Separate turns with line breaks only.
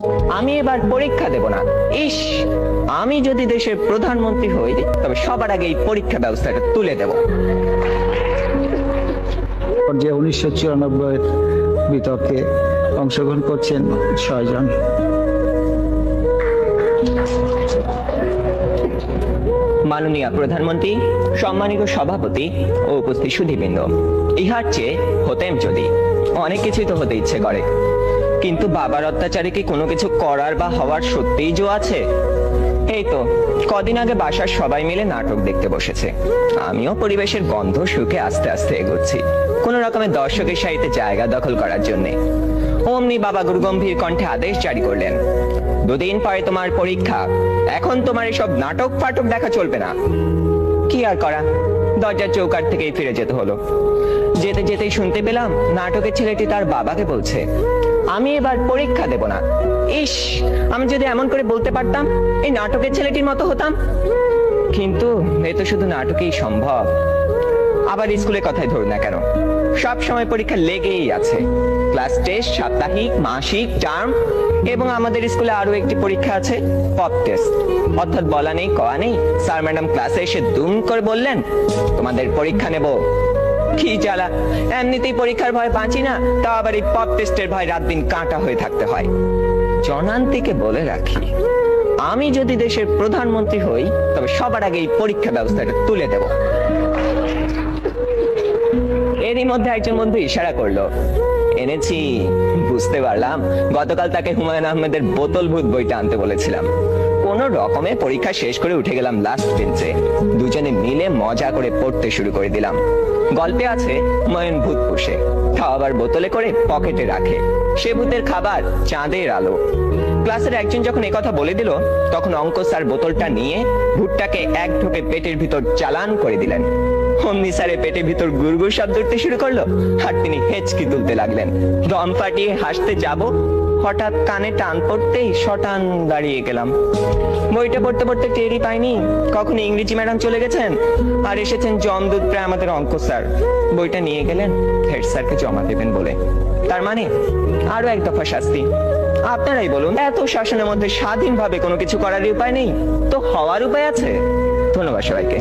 আমি এবার পরীক্ষা দেব না। ইস, আমি যদি দেশের প্রধানমন্ত্রী হই তবে সবার আগে এই পরীক্ষা ব্যবস্থাটা তুলে দেব।
যে 1994 বিতর্কে অংশগ্রহণ করছেন 6 জন।
মাননীয় প্রধানমন্ত্রী, সম্মানিত সভাপতি ও উপস্থিত সুধীবৃন্দ, ইহার চেয়ে হতেম যদি অনেক কিছুই তো হতে ইচ্ছে করে, কিন্তু বাবার অত্যাচারে কি কোনো কিছু করার বা হওয়ার সত্যিই জো আছে? এই তো কদিন আগে বাসার সবাই মিলে নাটক দেখতে বসেছে, আমিও পরিবেশের গন্ধ শুকে আস্তে আস্তে এগোচ্ছি কোন রকমের দর্শকের সারিতে জায়গা দখল করার জন্য। অমনি বাবা গুরুগম্ভীর কণ্ঠে আদেশ জারি করলেন, 2 দিন পরে তোমার পরীক্ষা, এখন তোমার এসব নাটক ফাটক দেখা চলবে না। কি আর করা, দরজার চৌকাঠ থেকেই ফিরে যেতে হলো। যেতে যেতেই শুনতে পেলাম নাটকের ছেলেটি তার বাবাকে বলছে, আমি এবার পরীক্ষা দেব না। ইস, আমি যদি এমন করে বলতে পারতাম, এই নাটকের ছেলেটির মতো হতাম। কিন্তু এ তো শুধু নাটকেই সম্ভব। আবার স্কুলের কথাই ধরুন না কেন, সব সময় পরীক্ষা লেগেই আছে। ক্লাস টেস্ট, সাপ্তাহিক, মাসিক, টার্ম, এবং আমাদের স্কুলে আরো একটি পরীক্ষা আছে, পপ টেস্ট। অর্থাৎ বলা নেই কওয়া নেই, স্যার ম্যাডাম ক্লাসে এসে দুম করে বললেন, তোমাদের পরীক্ষা নেব। কি জ্বালা, এমনিতেই পরীক্ষার ভয় বাঁচি না, তাও আবার এই পপ টেস্টের ভয় রাত দিন কাঁটা হয়ে থাকতে হয়। জনান্তিকে বলে রাখি, আমি যদি দেশের প্রধানমন্ত্রী হই তবে সবার আগে এই পরীক্ষা ব্যবস্থাটা তুলে দেব। এরই মধ্যে একজন বন্ধু ইশারা করলো, এনেছি। বুঝতে পারলাম গতকাল তাকে হুমায়ুন আহমেদের বোতল ভূত বইটা আনতে বলেছিলাম। কোন রকমে পরীক্ষা শেষ করে উঠে গেলাম লাস্ট বেঞ্চে, দুজনে মিলে মজা করে পড়তে শুরু করে দিলাম। গল্পে আছে হুমায়ুন ভূত পোষে, তাও আবার বোতলে করে পকেটে রাখে, সে ভূতের খাবার চাঁদের আলো। ক্লাসের একজন যখন একথা বলে দিল, তখন অঙ্ক স্যার বোতলটা নিয়ে ভূতটাকে এক ঢোকে পেটের ভিতর চালান করে দিলেন। অমনি স্যারের পেটের ভিতর গুড়গুড় শব্দ উঠতে শুরু করলো, আর তিনি হেঁচকি তুলতে লাগলেন। দম ফাটিয়ে হাসতে যাব, হঠাৎ কানে টান পড়তেই শটান দাঁড়িয়ে গেলাম। বইটা পড়তে পড়তে টেরই পাইনি কখন ইংরেজি ম্যাডাম চলে গেছেন আর এসেছেন জমদূত প্রায় আমাদের অঙ্ক স্যার। বইটা নিয়ে গেলেন হেড স্যারকে জমা দেবেন বলে। তার মানে আরো এক দফা শাস্তি। আপনারাই বলুন, এত শাসনের মধ্যে স্বাধীনভাবে কোনো কিছু করার উপায় নেই তো হওয়ার উপায় আছে? ধন্যবাদ সবাইকে।